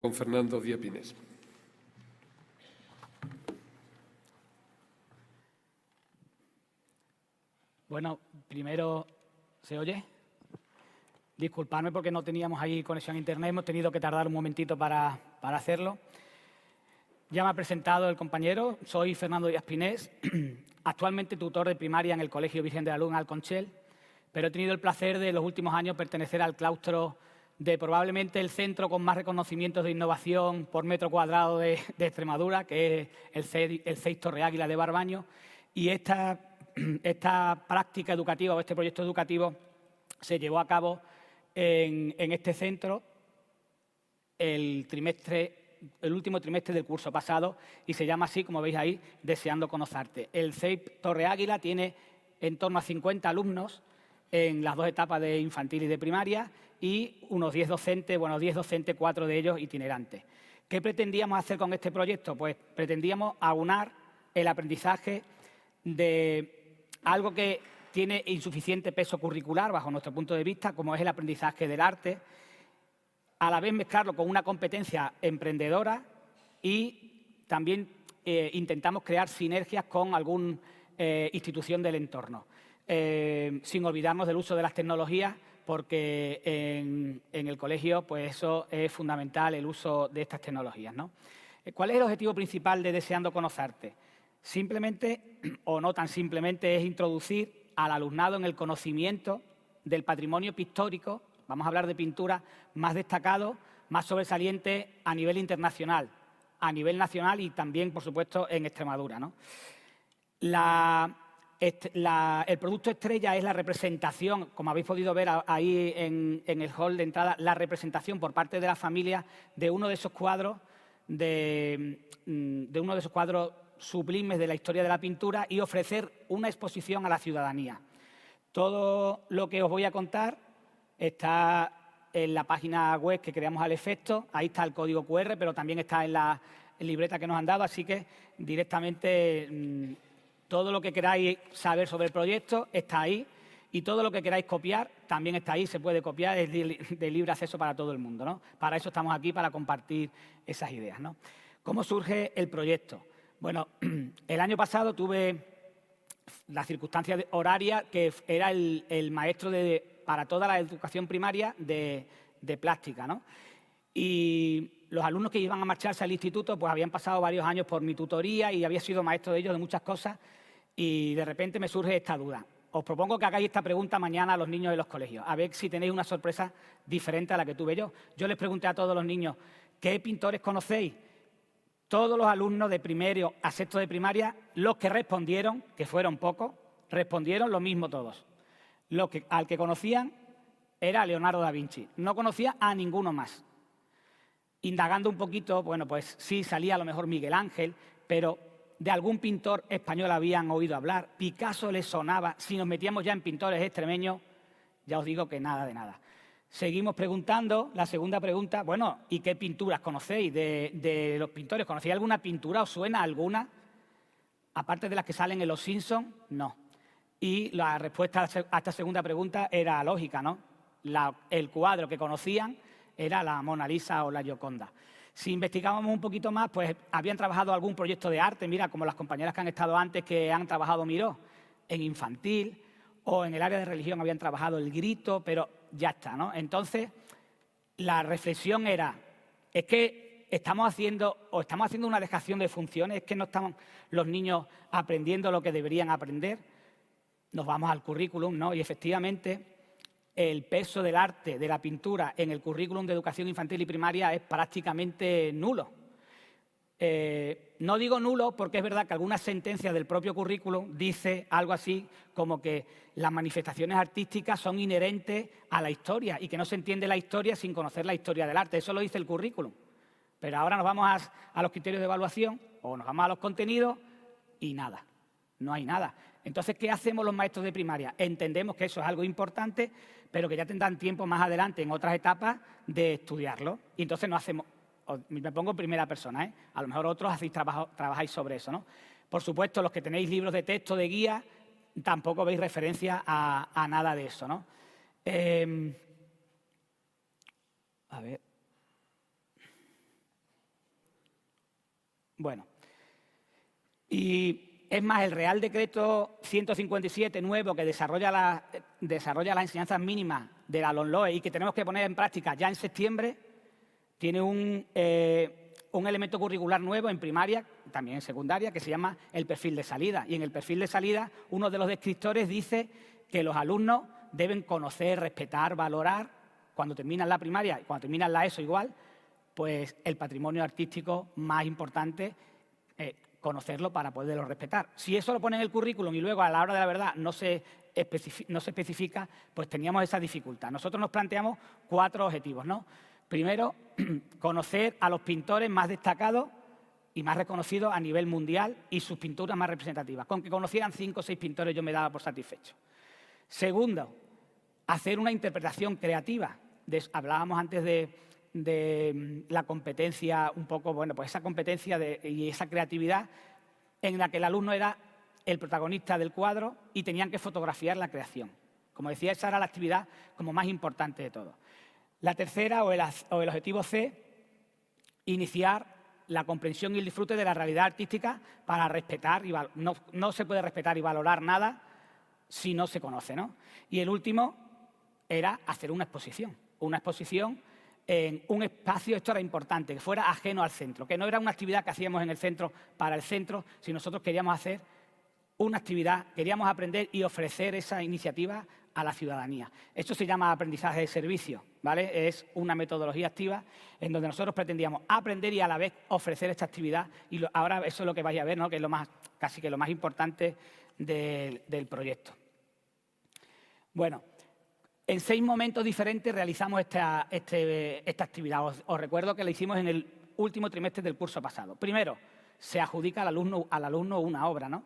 Con Fernando Díaz Pinés. Bueno, primero, ¿se oye? Disculpadme porque no teníamos ahí conexión a internet, hemos tenido que tardar un momentito para hacerlo. Ya me ha presentado el compañero, soy Fernando Díaz Pinés, actualmente tutor de primaria en el Colegio Virgen de la Luz en Alconchel, pero he tenido el placer de los últimos años pertenecer al claustro de probablemente el centro con más reconocimientos de innovación por metro cuadrado de Extremadura, que es el CEIS Torre Águila de Barbaño, y esta práctica educativa o este proyecto educativo se llevó a cabo en este centro el último trimestre del curso pasado y se llama así, como veis ahí, Deseando Conocerte. El CEIS Torre Águila tiene en torno a 50 alumnos en las dos etapas de infantil y de primaria y unos 10 docentes, 4 de ellos itinerantes. ¿Qué pretendíamos hacer con este proyecto? Pues pretendíamos aunar el aprendizaje de algo que tiene insuficiente peso curricular bajo nuestro punto de vista, como es el aprendizaje del arte, a la vez mezclarlo con una competencia emprendedora y también intentamos crear sinergias con alguna institución del entorno, sin olvidarnos del uso de las tecnologías, porque en el colegio pues eso es fundamental, el uso de estas tecnologías, ¿no? ¿Cuál es el objetivo principal de Deseando Conocerte? Simplemente, o no tan simplemente, es introducir al alumnado en el conocimiento del patrimonio pictórico, vamos a hablar de pintura, más destacado, más sobresaliente a nivel internacional, a nivel nacional y también, por supuesto, en Extremadura, ¿no? El producto estrella es la representación, como habéis podido ver ahí en el hall de entrada, la representación por parte de la familia de uno de esos cuadros, sublimes de la historia de la pintura y ofrecer una exposición a la ciudadanía. Todo lo que os voy a contar está en la página web que creamos al efecto, ahí está el código QR, pero también está en la libreta que nos han dado, así que directamente todo lo que queráis saber sobre el proyecto está ahí y todo lo que queráis copiar también está ahí, se puede copiar, es de libre acceso para todo el mundo, ¿no? Para eso estamos aquí, para compartir esas ideas, ¿no? ¿Cómo surge el proyecto? Bueno, el año pasado tuve la circunstancia horaria que era el maestro para toda la educación primaria de plástica, ¿no? Y los alumnos que iban a marcharse al instituto pues habían pasado varios años por mi tutoría y había sido maestro de ellos de muchas cosas y de repente me surge esta duda. Os propongo que hagáis esta pregunta mañana a los niños de los colegios, a ver si tenéis una sorpresa diferente a la que tuve yo. Yo les pregunté a todos los niños, ¿qué pintores conocéis? Todos los alumnos de primero a sexto de primaria, los que respondieron, que fueron pocos, respondieron lo mismo todos. Al que conocían era Leonardo da Vinci, no conocía a ninguno más. Indagando un poquito, bueno, pues sí salía a lo mejor Miguel Ángel, pero de algún pintor español habían oído hablar, Picasso les sonaba, si nos metíamos ya en pintores extremeños, ya os digo que nada de nada. Seguimos preguntando, la segunda pregunta, bueno, ¿y qué pinturas conocéis de los pintores? ¿Conocéis alguna pintura? ¿Os suena alguna? Aparte de las que salen en Los Simpsons, no. Y la respuesta a esta segunda pregunta era lógica, ¿no? El cuadro que conocían era la Mona Lisa o la Gioconda. Si investigábamos un poquito más, pues habían trabajado algún proyecto de arte, mira, como las compañeras que han estado antes que han trabajado Miró, en infantil, o en el área de religión habían trabajado El Grito, pero ya está, ¿no? Entonces, la reflexión era, es que estamos haciendo una dejación de funciones, es que no están los niños aprendiendo lo que deberían aprender. Nos vamos al currículum, ¿no? Y efectivamente, el peso del arte, de la pintura, en el currículum de educación infantil y primaria es prácticamente nulo. No digo nulo porque es verdad que algunas sentencias del propio currículum dice algo así como que las manifestaciones artísticas son inherentes a la historia y que no se entiende la historia sin conocer la historia del arte. Eso lo dice el currículum. Pero ahora nos vamos a los criterios de evaluación o nos vamos a los contenidos y nada, no hay nada. Entonces, ¿qué hacemos los maestros de primaria? Entendemos que eso es algo importante, pero que ya tendrán tiempo más adelante en otras etapas de estudiarlo. Y entonces no hacemos... Me pongo en primera persona, ¿eh? A lo mejor otros trabajáis sobre eso, ¿no? Por supuesto, los que tenéis libros de texto, de guía, tampoco veis referencia a nada de eso, ¿no? A ver. Bueno, y es más, el Real Decreto 157 nuevo que desarrolla las enseñanzas mínimas de la LOMLOE y que tenemos que poner en práctica ya en septiembre, tiene un elemento curricular nuevo en primaria, también en secundaria, que se llama el perfil de salida. Y en el perfil de salida, uno de los descriptores dice que los alumnos deben conocer, respetar, valorar, cuando terminan la primaria y cuando terminan la ESO igual, pues el patrimonio artístico más importante, conocerlo para poderlo respetar. Si eso lo pone en el currículum y luego a la hora de la verdad no se especifica, pues teníamos esa dificultad. Nosotros nos planteamos 4 objetivos, ¿no? Primero, conocer a los pintores más destacados y más reconocidos a nivel mundial y sus pinturas más representativas. Con que conocieran 5 o 6 pintores yo me daba por satisfecho. Segundo, hacer una interpretación creativa. Hablábamos antes de la competencia, un poco, bueno, pues esa competencia y esa creatividad en la que el alumno era el protagonista del cuadro y tenían que fotografiar la creación. Como decía, esa era la actividad como más importante de todo. La tercera, o el objetivo C, iniciar la comprensión y el disfrute de la realidad artística para respetar, no se puede respetar y valorar nada si no se conoce, ¿no? Y el último era hacer una exposición en un espacio, esto era importante, que fuera ajeno al centro, que no era una actividad que hacíamos en el centro para el centro, sino nosotros queríamos hacer una actividad, queríamos aprender y ofrecer esa iniciativa a la ciudadanía. Esto se llama aprendizaje de servicio, ¿vale? Es una metodología activa en donde nosotros pretendíamos aprender y a la vez ofrecer esta actividad. Y ahora eso es lo que vais a ver, ¿no? Que es casi que lo más importante del proyecto. Bueno, en 6 momentos diferentes realizamos esta actividad. Os recuerdo que la hicimos en el último trimestre del curso pasado. Primero, se adjudica al alumno una obra, ¿no?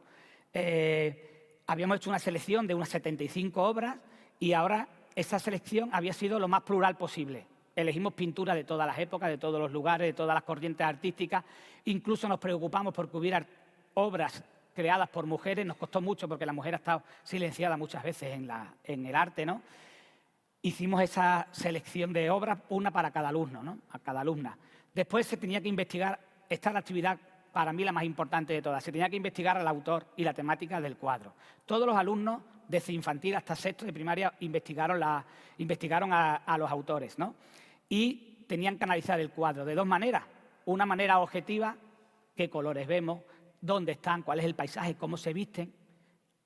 Habíamos hecho una selección de unas 75 obras y ahora esa selección había sido lo más plural posible. Elegimos pintura de todas las épocas, de todos los lugares, de todas las corrientes artísticas. Incluso nos preocupamos porque hubiera obras creadas por mujeres. Nos costó mucho porque la mujer ha estado silenciada muchas veces en el arte, ¿no? Hicimos esa selección de obras, una para cada alumno, ¿no? A cada alumna. Después se tenía que investigar, esta es la actividad para mí la más importante de todas, se tenía que investigar al autor y la temática del cuadro. Todos los alumnos, desde infantil hasta sexto de primaria, investigaron a los autores, ¿no? Y tenían que analizar el cuadro de 2 maneras. Una manera objetiva, qué colores vemos, dónde están, cuál es el paisaje, cómo se visten.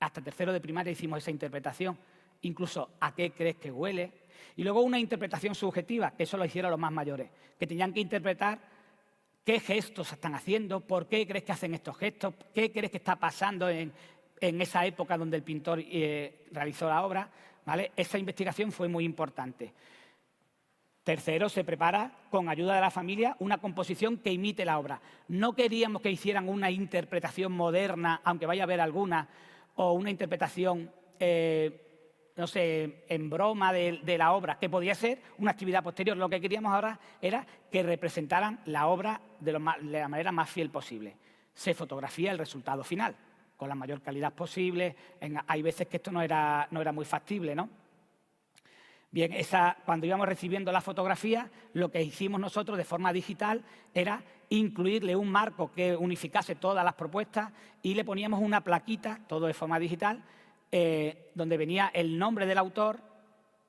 Hasta tercero de primaria hicimos esa interpretación. Incluso a qué crees que huele. Y luego una interpretación subjetiva, que eso lo hicieron los más mayores, que tenían que interpretar qué gestos están haciendo, por qué crees que hacen estos gestos, qué crees que está pasando en esa época donde el pintor realizó la obra, ¿vale? Esa investigación fue muy importante. Tercero, se prepara, con ayuda de la familia, una composición que imite la obra. No queríamos que hicieran una interpretación moderna, aunque vaya a haber alguna, o una interpretación no sé, en broma de la obra, que podía ser una actividad posterior. Lo que queríamos ahora era que representaran la obra de la manera más fiel posible. Se fotografía el resultado final, con la mayor calidad posible. Hay veces que esto no era muy factible, ¿no? Bien, cuando íbamos recibiendo la fotografía, lo que hicimos nosotros de forma digital era incluirle un marco que unificase todas las propuestas y le poníamos una plaquita, todo de forma digital, donde venía el nombre del autor,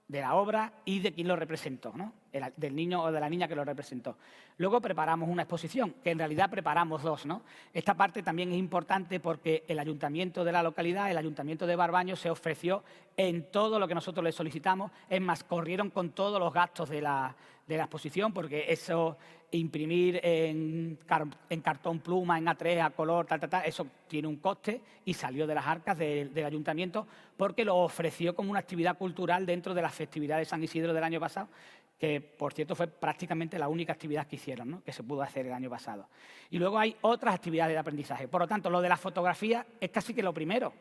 de la obra y de quién lo representó, ¿no? Del niño o de la niña que lo representó. Luego preparamos una exposición, que en realidad preparamos 2, ¿no? Esta parte también es importante porque el ayuntamiento de la localidad, el ayuntamiento de Barbaños, se ofreció en todo lo que nosotros le solicitamos. Es más, corrieron con todos los gastos de la exposición, porque eso, imprimir en cartón pluma, en A3, a color, eso tiene un coste y salió de las arcas del ayuntamiento porque lo ofreció como una actividad cultural dentro de la festividad de San Isidro del año pasado, que, por cierto, fue prácticamente la única actividad que hicieron, ¿no? Que se pudo hacer el año pasado. Y luego hay otras actividades de aprendizaje. Por lo tanto, lo de la fotografía es casi que lo primero.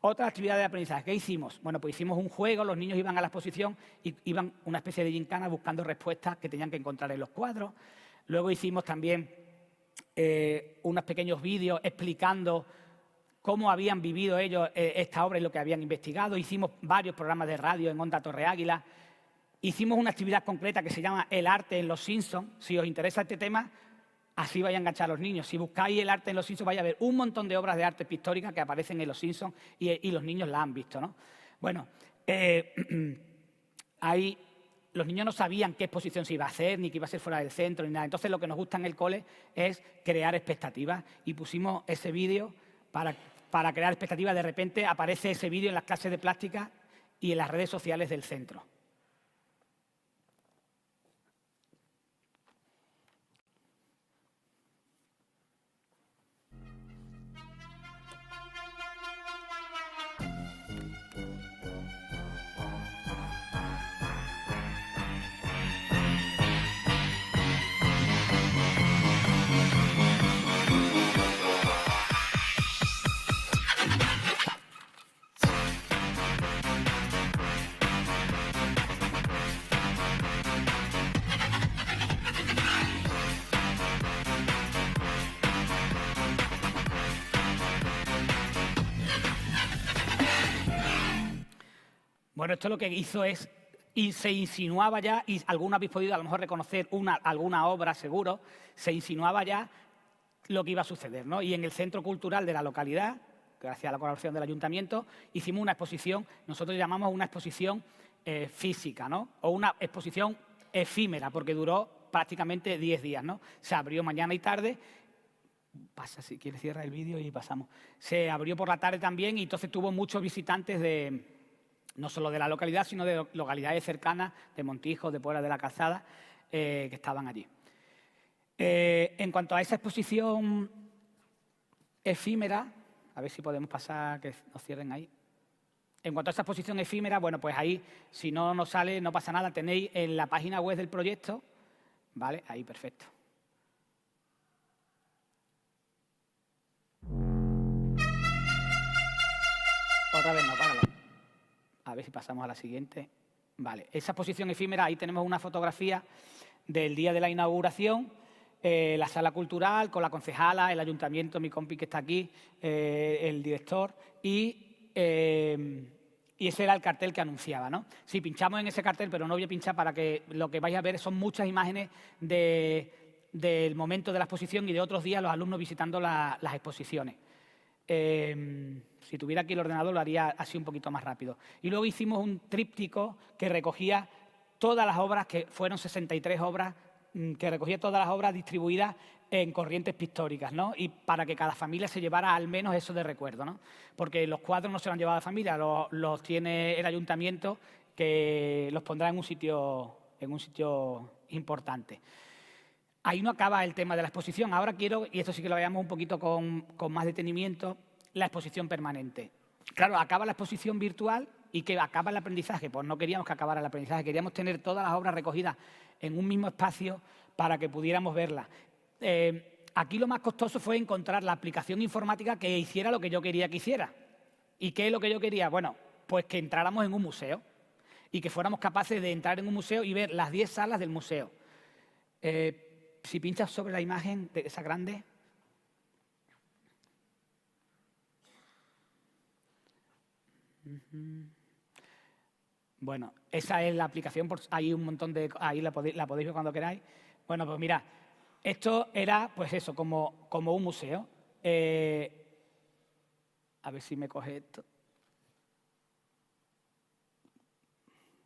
Otra actividad de aprendizaje. ¿Qué hicimos? Bueno, pues hicimos un juego, los niños iban a la exposición y iban una especie de gincana buscando respuestas que tenían que encontrar en los cuadros. Luego hicimos también unos pequeños vídeos explicando cómo habían vivido ellos esta obra y lo que habían investigado. Hicimos varios programas de radio en Onda Torre Águila. Hicimos una actividad concreta que se llama El arte en los Simpsons. Si os interesa este tema, así vais a enganchar a los niños. Si buscáis el arte en Los Simpsons, vais a ver un montón de obras de arte pictórica que aparecen en Los Simpsons y los niños la han visto, ¿no? Bueno, ahí los niños no sabían qué exposición se iba a hacer, ni que iba a ser fuera del centro, ni nada. Entonces, lo que nos gusta en el cole es crear expectativas. Y pusimos ese vídeo para crear expectativas. De repente aparece ese vídeo en las clases de plástica y en las redes sociales del centro. Bueno, esto lo que hizo es, y se insinuaba ya, y algunos habéis podido a lo mejor reconocer alguna obra seguro, se insinuaba ya lo que iba a suceder, ¿no? Y en el Centro Cultural de la localidad, gracias a la colaboración del Ayuntamiento, hicimos una exposición, nosotros llamamos una exposición física, ¿no? O una exposición efímera, porque duró prácticamente 10 días, ¿no? Se abrió mañana y tarde. Pasa, si quieres cierra el vídeo y pasamos. Se abrió por la tarde también y entonces tuvo muchos visitantes no solo de la localidad, sino de localidades cercanas, de Montijo, de Puebla de la Calzada, que estaban allí. En cuanto a esa exposición efímera, a ver si podemos pasar, que nos cierren ahí. En cuanto a esa exposición efímera, bueno, pues ahí, si no nos sale, no pasa nada, tenéis en la página web del proyecto, ¿vale? Ahí, perfecto. Otra vez no, páralo. A ver si pasamos a la siguiente. Vale, esa exposición efímera, ahí tenemos una fotografía del día de la inauguración, la sala cultural con la concejala, el ayuntamiento, mi compi que está aquí, el director, y ese era el cartel que anunciaba, ¿no? Sí, pinchamos en ese cartel, pero no voy a pinchar para que lo que vais a ver son muchas imágenes del momento de la exposición y de otros días los alumnos visitando las exposiciones. Si tuviera aquí el ordenador lo haría así un poquito más rápido. Y luego hicimos un tríptico que recogía todas las obras, que fueron 63 obras, que recogía todas las obras distribuidas en corrientes pictóricas, ¿no? Y para que cada familia se llevara al menos eso de recuerdo, ¿no? Porque los cuadros no se los han llevado a la familia, los tiene el ayuntamiento, que los pondrá en un sitio importante. Ahí no acaba el tema de la exposición. Ahora quiero, y esto sí que lo veamos un poquito con más detenimiento, la exposición permanente. Claro, acaba la exposición virtual y que acaba el aprendizaje. Pues no queríamos que acabara el aprendizaje, queríamos tener todas las obras recogidas en un mismo espacio para que pudiéramos verlas. Aquí lo más costoso fue encontrar la aplicación informática que hiciera lo que yo quería que hiciera. ¿Y qué es lo que yo quería? Bueno, pues que entráramos en un museo y que fuéramos capaces de entrar en un museo y ver las 10 salas del museo. Si pinchas sobre la imagen de esa grande. Bueno, esa es la aplicación, hay un montón de... Ahí la podéis ver cuando queráis. Bueno, pues mirad, esto era, pues eso, como un museo. A ver si me coge esto.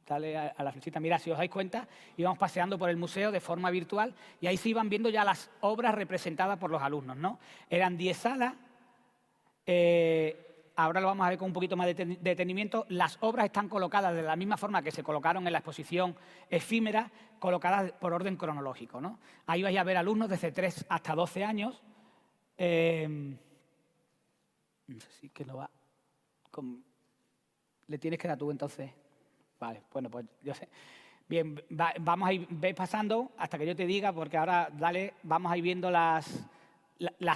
Dale a la flechita. Mira, si os dais cuenta, íbamos paseando por el museo de forma virtual y ahí se iban viendo ya las obras representadas por los alumnos, ¿no? Eran 10 salas. Ahora lo vamos a ver con un poquito más de detenimiento. Las obras están colocadas de la misma forma que se colocaron en la exposición efímera, colocadas por orden cronológico, ¿no? Ahí vais a ver alumnos desde 3 hasta 12 años. No sé si que no va. Le tienes que dar tú, entonces. Vale, bueno, pues yo sé. Bien, vamos a ir pasando hasta que yo te diga, porque ahora, vamos a ir viendo las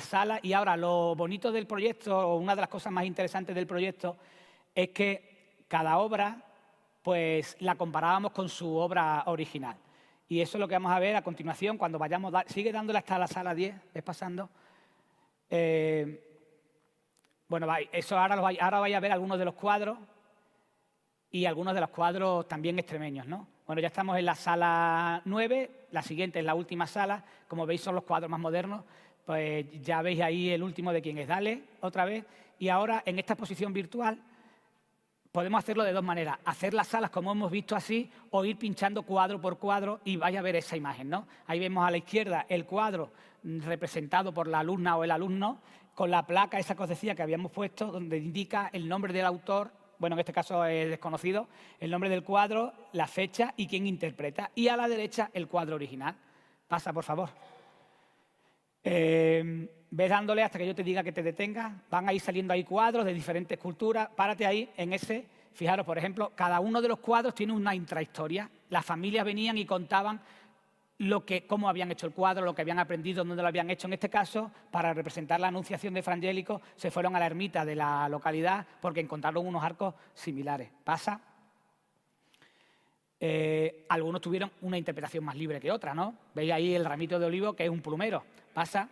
salas. Y ahora, lo bonito del proyecto, o una de las cosas más interesantes del proyecto, es que cada obra, pues, la comparábamos con su obra original. Y eso es lo que vamos a ver a continuación, cuando vayamos... Sigue dándole hasta la sala 10, ves pasando. Bueno, eso ahora vais a ver algunos de los cuadros, y algunos de los cuadros también extremeños, ¿no? Bueno, ya estamos en la sala 9, la siguiente es la última sala. Como veis, son los cuadros más modernos. Pues ya veis ahí el último de quién es. Dale otra vez. Y ahora, en esta exposición virtual, podemos hacerlo de dos maneras. Hacer las salas como hemos visto así o ir pinchando cuadro por cuadro y vaya a ver esa imagen, ¿no? Ahí vemos a la izquierda el cuadro representado por la alumna o el alumno con la placa esa que os decía que habíamos puesto donde indica el nombre del autor, bueno, en este caso es desconocido, el nombre del cuadro, la fecha y quién interpreta. Y a la derecha el cuadro original. Pasa, por favor. Ves dándole hasta que yo te diga que te detengas. Van a ir saliendo ahí cuadros de diferentes culturas. Párate ahí en ese. Fijaros, por ejemplo, cada uno de los cuadros tiene una intrahistoria. Las familias venían y contaban cómo habían hecho el cuadro, lo que habían aprendido, dónde lo habían hecho. En este caso, para representar la Anunciación de Frangélico, se fueron a la ermita de la localidad porque encontraron unos arcos similares. Pasa. Algunos tuvieron una interpretación más libre que otra, ¿no? Veis ahí el ramito de olivo, que es un plumero. Pasa.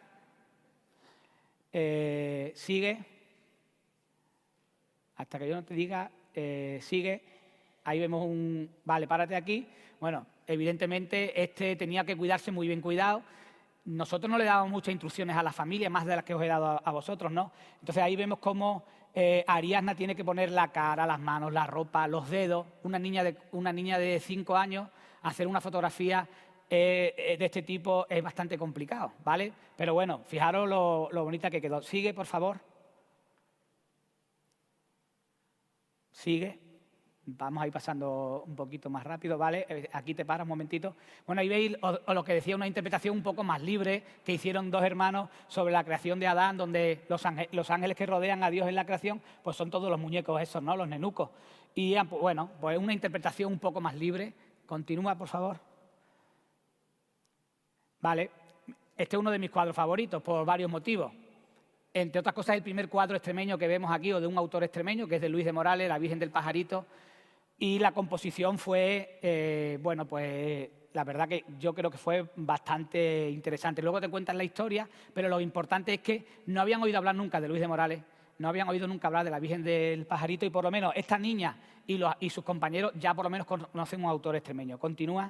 Sigue. Hasta que yo no te diga, sigue. Ahí vemos un... Vale, párate aquí. Bueno, evidentemente este tenía que cuidarse muy bien cuidado. Nosotros no le dábamos muchas instrucciones a la familia, más de las que os he dado a vosotros, ¿no? Entonces ahí vemos cómo Ariadna tiene que poner la cara, las manos, la ropa, los dedos. Una niña de 5 años, hacer una fotografía de este tipo es bastante complicado, ¿vale? Pero bueno, fijaros lo bonita que quedó. Sigue, por favor. Sigue. Vamos a ir pasando un poquito más rápido, ¿vale? Aquí te paras un momentito. Bueno, ahí veis o lo que decía, una interpretación un poco más libre que hicieron dos hermanos sobre la creación de Adán, donde los ángeles que rodean a Dios en la creación, pues son todos los muñecos esos, ¿no? Los nenucos. Y bueno, pues una interpretación un poco más libre. Continúa, por favor. Vale. Este es uno de mis cuadros favoritos por varios motivos. Entre otras cosas, el primer cuadro extremeño que vemos aquí, o de un autor extremeño, que es de Luis de Morales, La Virgen del Pajarito. Y la composición fue, bueno, pues la verdad que yo creo que fue bastante interesante. Luego te cuentan la historia, pero lo importante es que no habían oído hablar nunca de Luis de Morales, no habían oído nunca hablar de La Virgen del Pajarito y por lo menos esta niña y sus compañeros ya por lo menos conocen un autor extremeño. Continúa.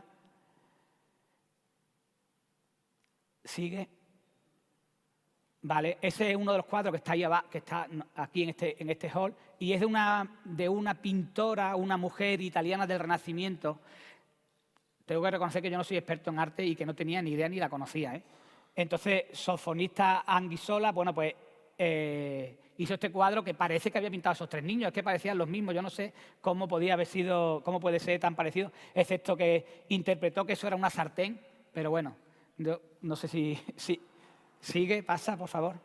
Sigue. Vale, ese es uno de los cuadros que está ahí abajo, que está aquí en este hall, y es de una pintora, una mujer italiana del Renacimiento. Tengo que reconocer que yo no soy experto en arte y que no tenía ni idea ni la conocía, ¿eh? Entonces, Sofonista Anguissola, bueno, pues hizo este cuadro que parece que había pintado a esos tres niños, es que parecían los mismos. Yo no sé cómo puede ser tan parecido, excepto que interpretó que eso era una sartén, pero bueno, yo no sé si sigue, pasa, por favor.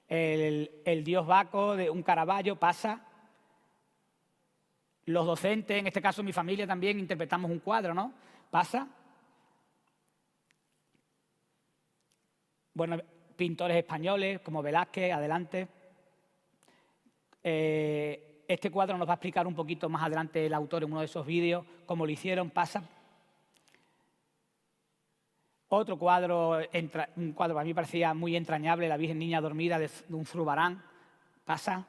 El dios Baco, de un Caravaggio, pasa. Los docentes, en este caso mi familia también, interpretamos un cuadro, ¿no? Pasa. Bueno, pintores españoles como Velázquez, adelante. Este cuadro nos va a explicar un poquito más adelante el autor en uno de esos vídeos, cómo lo hicieron, pasa. Otro cuadro, un cuadro que a mí parecía muy entrañable, La Virgen Niña Dormida de un Zurbarán, pasa.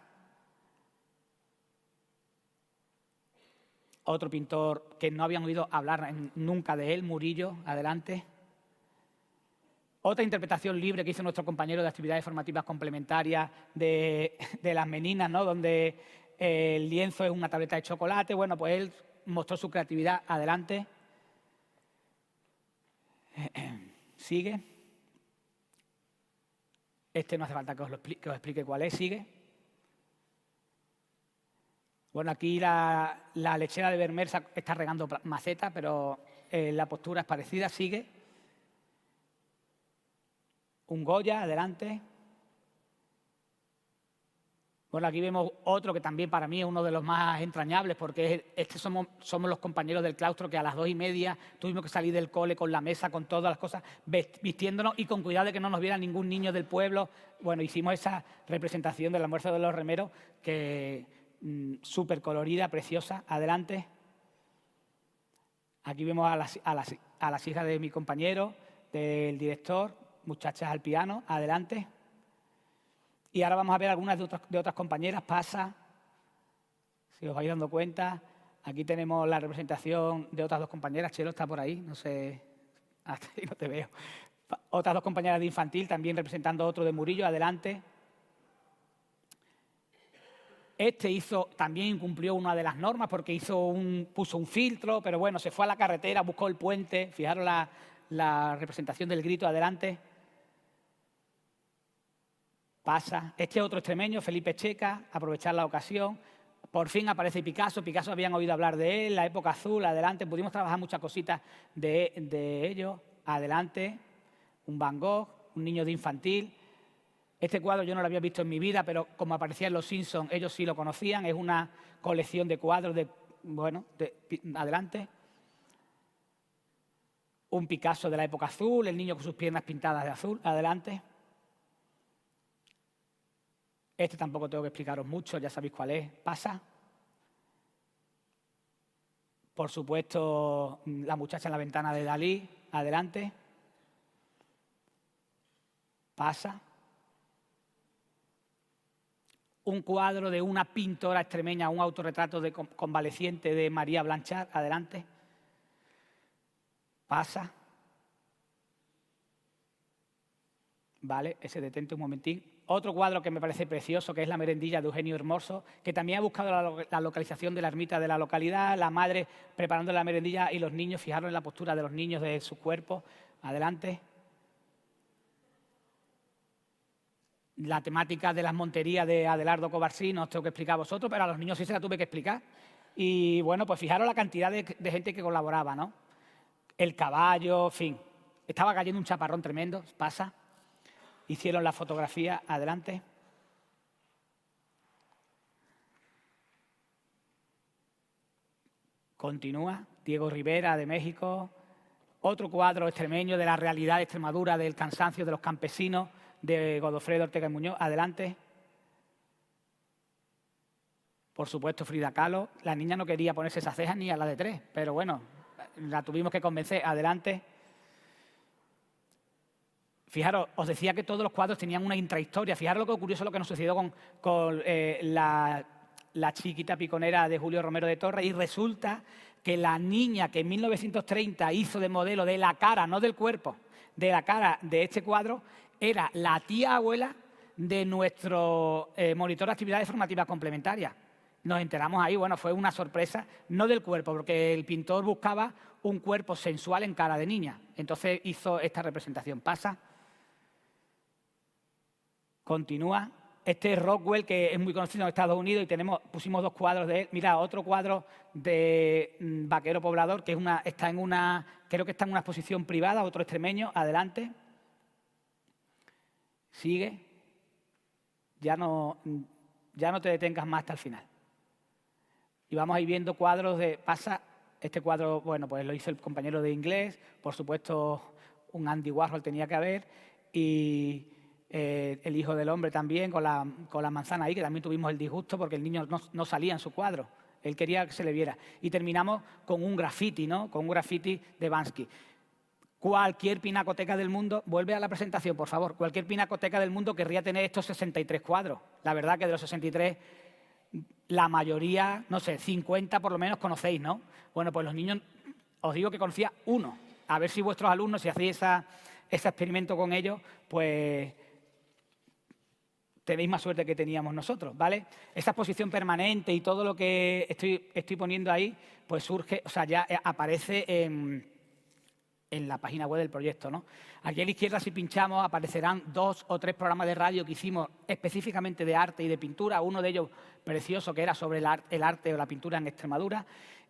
Otro pintor que no habían oído hablar nunca de él, Murillo, adelante. Otra interpretación libre que hizo nuestro compañero de actividades formativas complementarias de las meninas, ¿no? Donde el lienzo es una tableta de chocolate. Bueno, pues él mostró su creatividad, adelante. Sigue. Este no hace falta que os explique cuál es. Sigue. Bueno, aquí la lechera de Vermeer está regando maceta, pero la postura es parecida. Sigue. Un Goya, adelante. Bueno, aquí vemos otro que también para mí es uno de los más entrañables, porque somos los compañeros del claustro que a las 2:30 tuvimos que salir del cole con la mesa, con todas las cosas, vistiéndonos y con cuidado de que no nos viera ningún niño del pueblo. Bueno, hicimos esa representación del almuerzo de los remeros, que súper colorida, preciosa. Adelante. Aquí vemos a las hijas de mi compañero, del director, muchachas al piano. Adelante. Y ahora vamos a ver algunas de otras compañeras. Pasa, si os vais dando cuenta. Aquí tenemos la representación de otras dos compañeras. Chelo está por ahí, no sé, hasta ahí no te veo. Otras dos compañeras de infantil, también representando otro de Murillo, adelante. También incumplió una de las normas porque puso un filtro, pero bueno, se fue a la carretera, buscó el puente. Fijaros la representación del grito, adelante. Pasa. Este otro extremeño, Felipe Checa, aprovechar la ocasión. Por fin aparece Picasso. Picasso habían oído hablar de él, la época azul, adelante. Pudimos trabajar muchas cositas de ellos, adelante. Un Van Gogh, un niño de infantil. Este cuadro yo no lo había visto en mi vida, pero como aparecía en Los Simpsons, ellos sí lo conocían. Es una colección de cuadros adelante. Un Picasso de la época azul, el niño con sus piernas pintadas de azul, adelante. Este tampoco tengo que explicaros mucho, ya sabéis cuál es. Pasa. Por supuesto, la muchacha en la ventana de Dalí, adelante. Pasa. Un cuadro de una pintora extremeña, un autorretrato de convaleciente de María Blanchard, adelante. Pasa. Vale, ese detente un momentín. Otro cuadro que me parece precioso, que es La merendilla de Eugenio Hermoso, que también ha buscado la localización de la ermita de la localidad, la madre preparando la merendilla y los niños, fijaros en la postura de los niños, de sus cuerpos. Adelante. La temática de las monterías de Adelardo Covarsí no os tengo que explicar a vosotros, pero a los niños sí se la tuve que explicar. Y bueno, pues fijaros la cantidad de gente que colaboraba, ¿no? El caballo, en fin. Estaba cayendo un chaparrón tremendo, pasa. Hicieron la fotografía, adelante. Continúa, Diego Rivera, de México. Otro cuadro extremeño de la realidad de Extremadura, del cansancio de los campesinos, de Godofredo Ortega y Muñoz, adelante. Por supuesto, Frida Kahlo. La niña no quería ponerse esas cejas ni a la de 3, pero bueno, la tuvimos que convencer, adelante. Fijaros, os decía que todos los cuadros tenían una intrahistoria. Fijaros lo que curioso lo que nos sucedió con la chiquita piconera de Julio Romero de Torres, y resulta que la niña que en 1930 hizo de modelo de la cara, no del cuerpo, de la cara de este cuadro, era la tía abuela de nuestro monitor de actividades formativas complementarias. Nos enteramos ahí, bueno, fue una sorpresa, no del cuerpo, porque el pintor buscaba un cuerpo sensual en cara de niña. Entonces hizo esta representación. Pasa. Continúa. Este es Rockwell, que es muy conocido en Estados Unidos, y pusimos dos cuadros de él. Mira, otro cuadro de Vaquero Poblador, que creo que está en una exposición privada, otro extremeño. Adelante. Sigue. Ya no te detengas más hasta el final. Y vamos a ir viendo cuadros de... Pasa. Este cuadro, bueno, pues lo hizo el compañero de inglés. Por supuesto, un Andy Warhol tenía que haber. Y... El hijo del hombre también, con la manzana ahí, que también tuvimos el disgusto porque el niño no salía en su cuadro. Él quería que se le viera. Y terminamos con un graffiti, ¿no? Con un graffiti de Banksy. Cualquier pinacoteca del mundo, vuelve a la presentación, por favor, cualquier pinacoteca del mundo querría tener estos 63 cuadros. La verdad que de los 63, la mayoría, no sé, 50 por lo menos conocéis, ¿no? Bueno, pues los niños, os digo que conocía uno. A ver si vuestros alumnos, si hacéis ese experimento con ellos, pues... tenéis más suerte que teníamos nosotros, ¿vale? Esa exposición permanente y todo lo que estoy poniendo ahí, pues surge, o sea, ya aparece en la página web del proyecto, ¿no? Aquí a la izquierda, si pinchamos, aparecerán 2 o 3 programas de radio que hicimos específicamente de arte y de pintura. Uno de ellos precioso, que era sobre el arte o la pintura en Extremadura.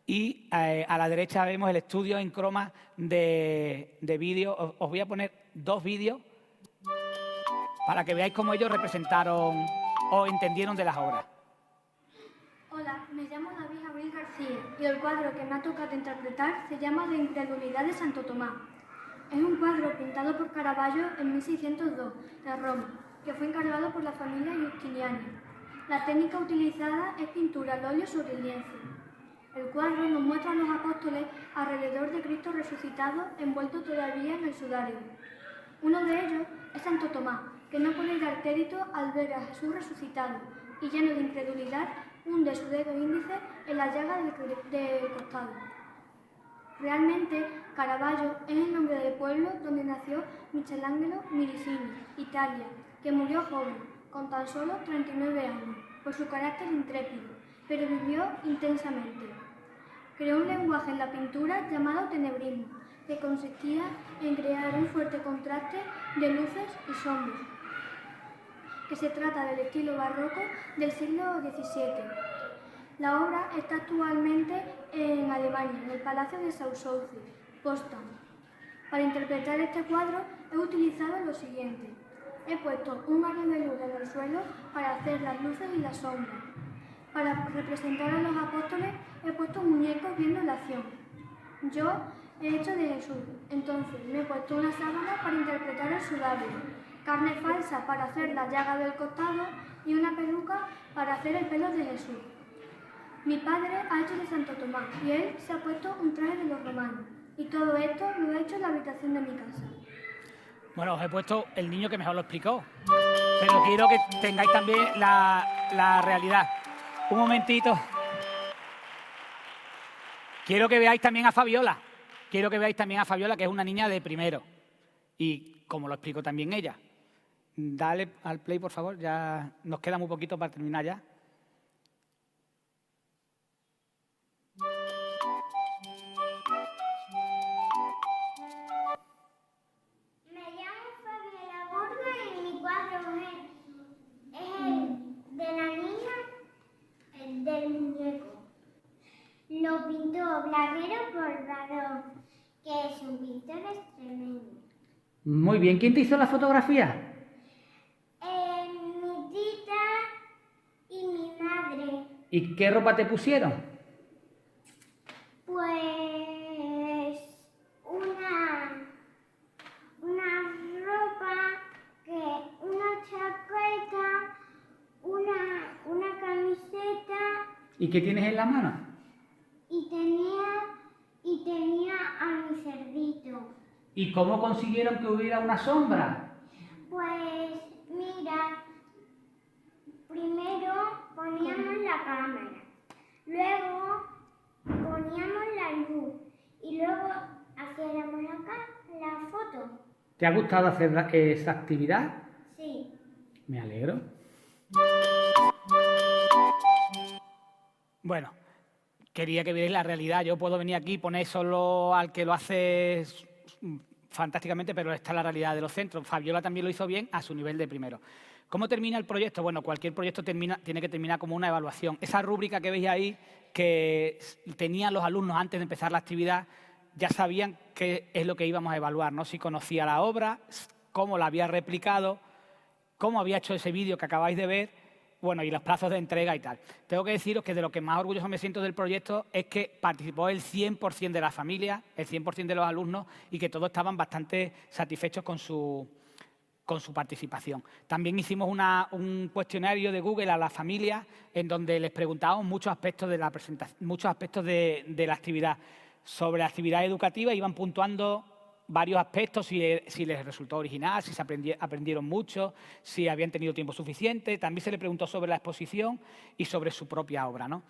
Y a la derecha vemos el estudio en croma de vídeo. Os voy a poner 2 vídeos para que veáis cómo ellos representaron o entendieron de las obras. Hola, me llamo David Abril García y el cuadro que me ha tocado interpretar se llama La incredulidad de Santo Tomás. Es un cuadro pintado por Caravaggio en 1602 de Roma, que fue encargado por la familia Giustiniani. La técnica utilizada es pintura al óleo sobre el lienzo. El cuadro nos muestra a los apóstoles alrededor de Cristo resucitado, envuelto todavía en el sudario. Uno de ellos es Santo Tomás, que no puede dar crédito al ver a Jesús resucitado, y lleno de incredulidad hunde su dedo índice en la llaga del costado. Realmente, Caravaggio es el nombre del pueblo donde nació Michelangelo Milicini, Italia, que murió joven, con tan solo 39 años, por su carácter intrépido, pero vivió intensamente. Creó un lenguaje en la pintura llamado tenebrismo, que consistía en crear un fuerte contraste de luces y sombras, que se trata del estilo barroco del siglo XVII. La obra está actualmente en Alemania, en el Palacio de Sanssouci, Potsdam. Para interpretar este cuadro he utilizado lo siguiente. He puesto un aro de luz en el suelo para hacer las luces y las sombras. Para representar a los apóstoles he puesto muñecos viendo la acción. Yo he hecho de Jesús, entonces me he puesto una sábana para interpretar el sudario, carne falsa para hacer la llaga del costado y una peluca para hacer el pelo de Jesús. Mi padre ha hecho de Santo Tomás y él se ha puesto un traje de los romanos. Y todo esto lo he hecho en la habitación de mi casa. Bueno, os he puesto el niño que mejor lo explicó, pero quiero que tengáis también la realidad. Un momentito. Quiero que veáis también a Fabiola. Quiero que veáis también a Fabiola, que es una niña de primero. Y como lo explicó también ella. Dale al play, por favor. Ya nos queda muy poquito para terminar ya. Me llamo Fabiola Burgos y mi cuadro es el de la niña, el del muñeco. Lo pintó Blavero Bordado, que es un pintor extremeño. Muy bien. ¿Quién te hizo la fotografía? Mi tita y mi madre. ¿Y qué ropa te pusieron? Pues una ropa, una chaqueta, una camiseta ¿Y qué tienes en la mano? y tenía a mi cerdito. ¿Y cómo consiguieron que hubiera una sombra? Pues mira, primero poníamos la cámara, luego poníamos la luz y luego hacíamos la foto. ¿Te ha gustado hacer esa actividad? Sí. Me alegro. Bueno, quería que vierais la realidad. Yo puedo venir aquí y poner solo al que lo hace fantásticamente, pero esta es la realidad de los centros. Fabiola también lo hizo bien a su nivel de primero. ¿Cómo termina el proyecto? Bueno, cualquier proyecto tiene que terminar como una evaluación. Esa rúbrica que veis ahí, que tenían los alumnos antes de empezar la actividad, ya sabían qué es lo que íbamos a evaluar, ¿no? Si conocía la obra, cómo la había replicado, cómo había hecho ese vídeo que acabáis de ver, bueno, y los plazos de entrega y tal. Tengo que deciros que de lo que más orgulloso me siento del proyecto es que participó el 100% de la familia, el 100% de los alumnos, y que todos estaban bastante satisfechos con su participación. También hicimos un cuestionario de Google a las familias en donde les preguntábamos muchos aspectos de la presentación, muchos aspectos de la actividad. Sobre la actividad educativa iban puntuando varios aspectos, si les resultó original, si se aprendieron mucho, si habían tenido tiempo suficiente. También se le preguntó sobre la exposición y sobre su propia obra, ¿no?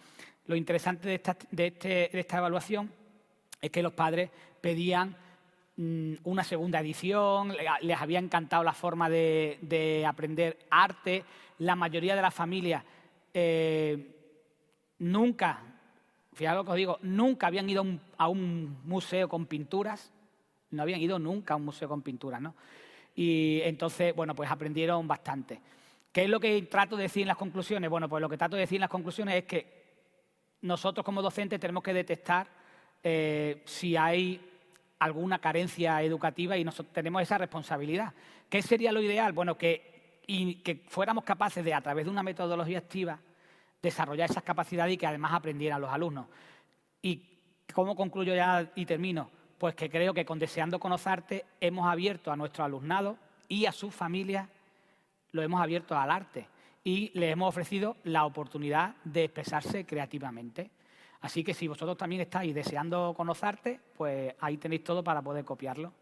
Lo interesante de esta evaluación es que los padres pedían una segunda edición, les había encantado la forma de aprender arte. La mayoría de las familias nunca, fijaos lo que os digo, nunca habían ido a un museo con pinturas, no habían ido nunca a un museo con pinturas, ¿no? Y entonces, bueno, pues aprendieron bastante. ¿Qué es lo que trato de decir en las conclusiones? Bueno, pues lo que trato de decir en las conclusiones es que nosotros como docentes tenemos que detectar si hay alguna carencia educativa y nosotros tenemos esa responsabilidad. ¿Qué sería lo ideal? Bueno, que fuéramos capaces de, a través de una metodología activa, desarrollar esas capacidades y que además aprendieran los alumnos. ¿Y cómo concluyo ya y termino? Pues que creo que con Deseando Conocerte hemos abierto a nuestro alumnado y a sus familias, lo hemos abierto al arte y les hemos ofrecido la oportunidad de expresarse creativamente. Así que si vosotros también estáis deseando conocerte, pues ahí tenéis todo para poder copiarlo.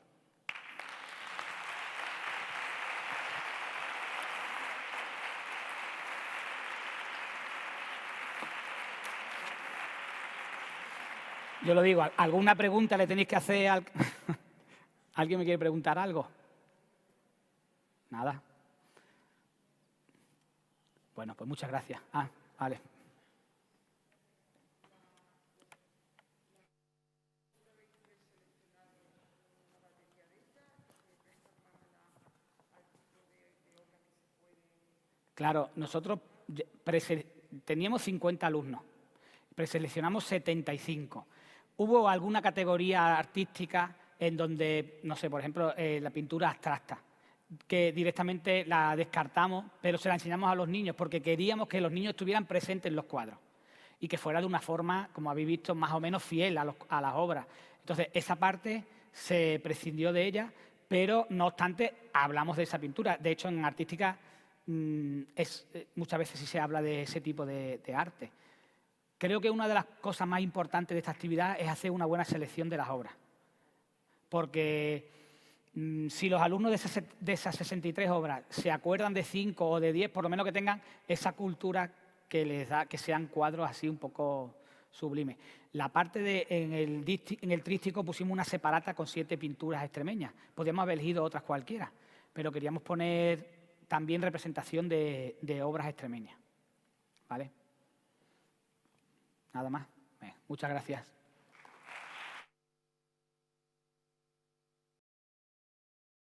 Yo lo digo, ¿alguna pregunta le tenéis que hacer al... ¿Alguien me quiere preguntar algo? Nada. Bueno, pues muchas gracias. Vale. Claro, nosotros teníamos 50 alumnos, preseleccionamos 75. Hubo alguna categoría artística en donde, no sé, por ejemplo, la pintura abstracta, que directamente la descartamos, pero se la enseñamos a los niños porque queríamos que los niños estuvieran presentes en los cuadros y que fuera de una forma, como habéis visto, más o menos fiel a las obras. Entonces, esa parte se prescindió de ella, pero no obstante, hablamos de esa pintura. De hecho, en artística muchas veces sí se habla de ese tipo de arte. Creo que una de las cosas más importantes de esta actividad es hacer una buena selección de las obras. Porque si los alumnos de esas 63 obras se acuerdan de 5 o de 10, por lo menos que tengan esa cultura que les da, que sean cuadros así un poco sublimes. La parte en el tríptico pusimos una separata con 7 pinturas extremeñas. Podríamos haber elegido otras cualquiera, pero queríamos poner también representación de obras extremeñas. ¿Vale? Nada más. Muchas gracias.